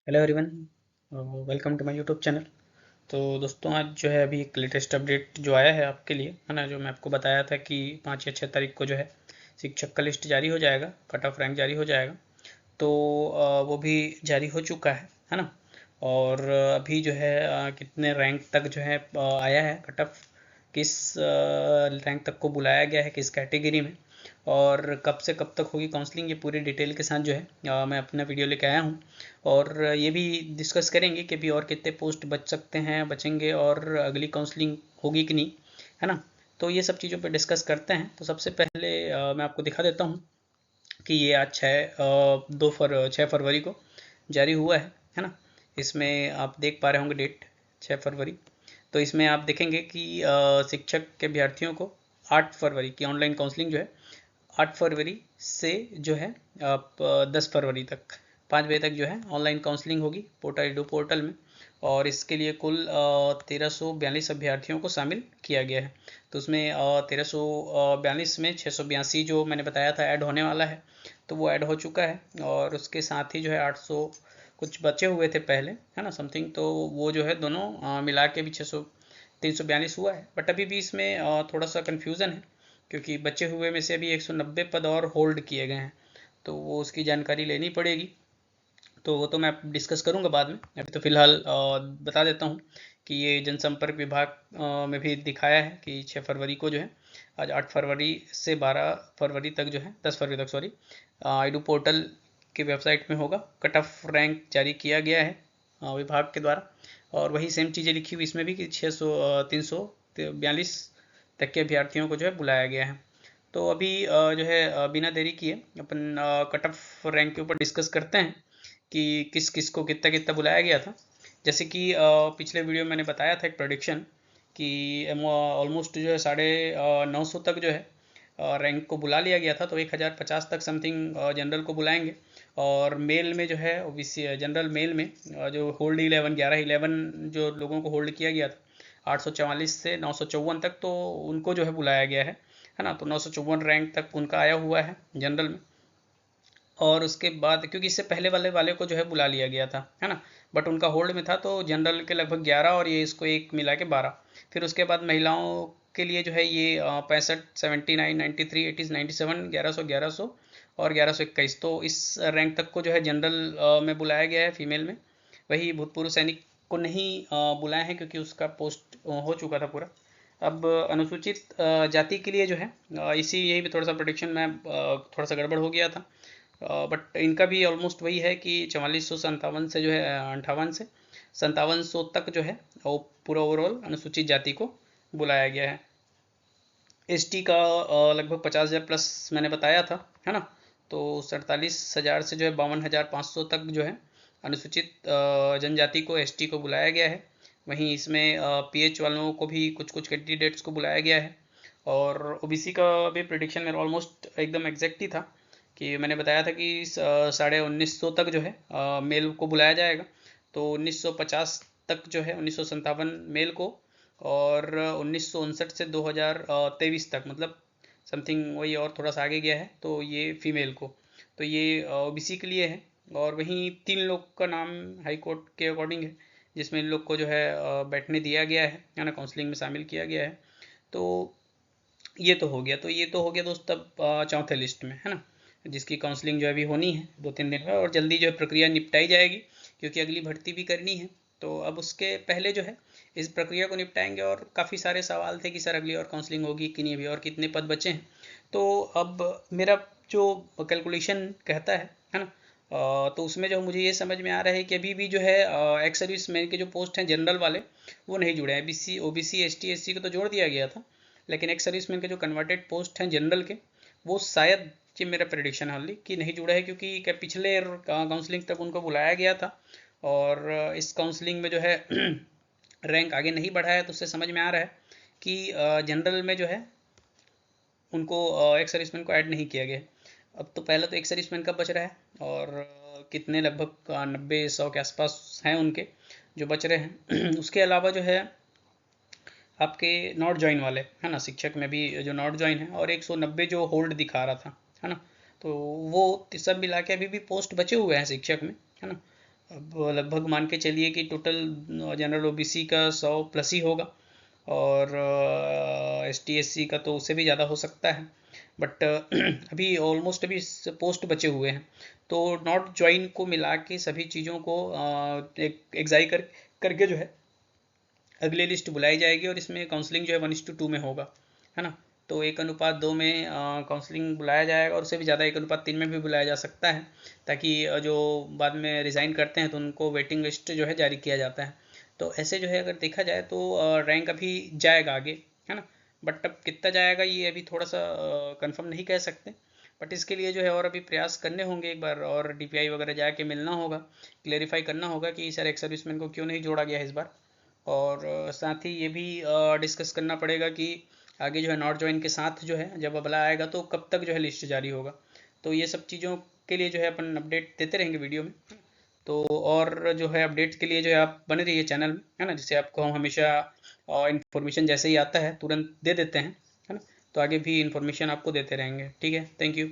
Hello everyone, welcome to my YouTube channel. तो दोस्तों, आज जो है अभी एक लेटेस्ट अपडेट जो आया है आपके लिए, है ना, जो मैं आपको बताया था कि 5 या 6 तारीख को जो है शिक्षक का लिस्ट जारी हो जाएगा, कट ऑफ रैंक जारी हो जाएगा। तो वो भी जारी हो चुका है ना। और अभी जो है कितने रैंक तक जो है आया है कट ऑफ, किस रैंक तक को बुलाया गया है, किस कैटेगरी में, और कब से कब तक होगी काउंसलिंग, ये पूरी डिटेल के साथ जो है मैं अपना वीडियो लेके आया हूँ। और ये भी डिस्कस करेंगे कि अभी और कितने पोस्ट बच सकते हैं, बचेंगे, और अगली काउंसलिंग होगी कि नहीं, है ना। तो ये सब चीज़ों पे डिस्कस करते हैं। तो सबसे पहले मैं आपको दिखा देता हूँ कि ये आज 6 फरवरी को जारी हुआ है ना। इसमें आप देख पा रहे होंगे डेट, 6 फरवरी। तो इसमें आप देखेंगे कि शिक्षक के अभ्यर्थियों को 8 फरवरी की ऑनलाइन काउंसलिंग जो है, 8 फरवरी से जो है आप 10 फरवरी तक 5 बजे तक जो है ऑनलाइन काउंसलिंग होगी पोर्टल एडू पोर्टल में। और इसके लिए कुल 1342 अभ्यर्थियों को शामिल किया गया है। तो उसमें 1342 में 682 जो मैंने बताया था ऐड होने वाला है, तो वो ऐड हो चुका है। और उसके साथ ही जो है 800 कुछ बचे हुए थे पहले, है ना, समथिंग। तो वो जो है दोनों मिला के भी 342 हुआ है। बट अभी भी इसमें थोड़ा सा कन्फ्यूज़न है, क्योंकि बचे हुए में से अभी 190 पद और होल्ड किए गए हैं। तो वो उसकी जानकारी लेनी पड़ेगी। तो वो तो मैं डिस्कस करूंगा बाद में। अभी तो फिलहाल बता देता हूँ कि ये जनसंपर्क विभाग में भी दिखाया है कि 6 फरवरी को जो है, आज 8 फरवरी से 12 फरवरी तक जो है, 10 फरवरी तक सॉरी, आईडू पोर्टल की वेबसाइट में होगा। कट ऑफ रैंक जारी किया गया है विभाग के द्वारा। और वही सेम चीज़ें लिखी हुई इसमें भी कि 342 तक के अभ्यर्थियों को जो है बुलाया गया है। तो अभी जो है बिना देरी किए अपन कट ऑफ रैंक के ऊपर डिस्कस करते हैं कि किस किस को कितना कितना बुलाया गया था। जैसे कि पिछले वीडियो में मैंने बताया था एक प्रोडिक्शन कि ऑलमोस्ट जो है 950 तक जो है रैंक को बुला लिया गया था। तो 1050 तक समथिंग जनरल को बुलाएंगे। और मेल में जो है ओबीसी जनरल मेल में जो होल्ड 11 जो लोगों को होल्ड किया गया था 844 से 954 तक, तो उनको जो है बुलाया गया है ना। तो 954 रैंक तक उनका आया हुआ है जनरल में। और उसके बाद क्योंकि इससे पहले वाले वाले को जो है बुला लिया गया था, है ना, बट उनका होल्ड में था, तो जनरल के लगभग 11 और ये इसको एक मिला के 12। फिर उसके बाद महिलाओं के लिए जो है ये 65, 79, 93, 80, 97, 1100, 1100 और 1121, तो इस रैंक तक को जो है जनरल में बुलाया गया है फीमेल में। वही भूतपूर्व सैनिक को नहीं बुलाया है, क्योंकि उसका पोस्ट हो चुका था पूरा। अब अनुसूचित जाति के लिए जो है इसी यही भी थोड़ा सा प्रोडिक्शन में थोड़ा सा गड़बड़ हो गया था। बट इनका भी ऑलमोस्ट वही है कि 4457 से जो है 58 से 5700 तक जो है वो पूरा ओवरऑल अनुसूचित जाति को बुलाया गया है। एसटी का लगभग 50,000 प्लस मैंने बताया था, है ना। तो 47,000 से जो है 52,500 तक जो है अनुसूचित जनजाति को, एसटी को बुलाया गया है। वहीं इसमें पीएच वालों को भी कुछ कुछ कैंडिडेट्स को बुलाया गया है। और ओबीसी का भी प्रिडिक्शन मेरा ऑलमोस्ट एकदम एग्जैक्ट ही था कि मैंने बताया था कि 1950 तक जो है मेल को बुलाया जाएगा। तो 1950 तक जो है 1957 मेल को, और 1959 से 2023 तक, मतलब समथिंग वही और थोड़ा सा आगे गया है, तो ये फीमेल को। तो ये ओबीसी के लिए है। और वहीं 3 लोग का नाम हाई कोर्ट के अकॉर्डिंग है, जिसमें इन लोग को जो है बैठने दिया गया है ना, काउंसलिंग में शामिल किया गया है। तो ये तो हो गया, तो ये तो हो गया दोस्त। अब चौथे लिस्ट में, है ना, जिसकी काउंसलिंग जो है अभी होनी है 2-3 दिन में, और जल्दी जो है प्रक्रिया निपटाई जाएगी, क्योंकि अगली भर्ती भी करनी है। तो अब उसके पहले जो है इस प्रक्रिया को निपटाएंगे। और काफ़ी सारे सवाल थे कि सर अगली और काउंसलिंग होगी कि नहीं, अभी और कितने पद बचे हैं। तो अब मेरा जो कैलकुलेशन कहता है ना, तो उसमें जो मुझे ये समझ में आ रहा है कि अभी भी जो है एक्स सर्विस मैन के जो पोस्ट हैं जनरल वाले, वो नहीं जुड़े हैं। बीसी ओबीसी एसटी एससी को तो जोड़ दिया गया था, लेकिन एक्स सर्विसमैन के जो कन्वर्टेड पोस्ट हैं जनरल के, वो शायद, ये मेरा प्रेडिक्शन हाली कि नहीं जुड़ा है, क्योंकि क्या पिछले काउंसलिंग तक उनको बुलाया गया था। और इस काउंसलिंग में जो है रैंक आगे नहीं बढ़ा है। तो उससे समझ में आ रहा है कि जनरल में जो है उनको एक्स सर्विसमैन को ऐड नहीं किया गया। अब तो पहले तो एक्स सर्विसमैन का बच रहा है, और कितने लगभग 90-100 के आसपास हैं उनके जो बच रहे हैं। उसके अलावा जो है आपके नॉट ज्वाइन वाले, है ना, शिक्षक में भी जो नॉट ज्वाइन है, और 190 जो होल्ड दिखा रहा था, है ना। तो वो सब मिला के अभी भी पोस्ट बचे हुए हैं शिक्षक में, है ना। अब लगभग मान के चलिए कि टोटल जनरल ओबीसी का 100 प्लस ही होगा, और ST SC का तो उससे भी ज़्यादा हो सकता है। बट अभी ऑलमोस्ट अभी पोस्ट बचे हुए हैं, तो नॉट ज्वाइन को मिला के सभी चीज़ों को एक एग्जाई करके जो है अगली लिस्ट बुलाई जाएगी, और इसमें काउंसलिंग जो है 1:2 में होगा, है ना। तो 1:2 में काउंसलिंग बुलाया जाएगा, और उससे भी ज़्यादा 1:3 में भी बुलाया जा सकता है, ताकि जो बाद में रिज़ाइन करते हैं तो उनको वेटिंग लिस्ट जो है जारी किया जाता है। तो ऐसे जो है अगर देखा जाए तो रैंक अभी जाएगा आगे, है ना। बट अब कितना जाएगा ये अभी थोड़ा सा कंफर्म नहीं कह सकते। बट इसके लिए जो है और अभी प्रयास करने होंगे, एक बार और DPI वगैरह जाके मिलना होगा, क्लेरिफाई करना होगा कि सर एक्स सर्विसमैन को क्यों नहीं जोड़ा गया इस बार। और साथ ही ये भी डिस्कस करना पड़ेगा कि आगे जो है नॉट ज्वाइन के साथ जो है जब अबला आएगा तो कब तक जो है लिस्ट जारी होगा। तो ये सब चीज़ों के लिए जो है अपन अपडेट देते रहेंगे वीडियो में। तो और जो है अपडेट्स के लिए जो है आप बने रहिए चैनल में, है ना, जिससे आपको हम हमेशा इन्फॉर्मेशन जैसे ही आता है तुरंत दे देते हैं, है ना। तो आगे भी इन्फॉर्मेशन आपको देते रहेंगे। ठीक है, थैंक यू।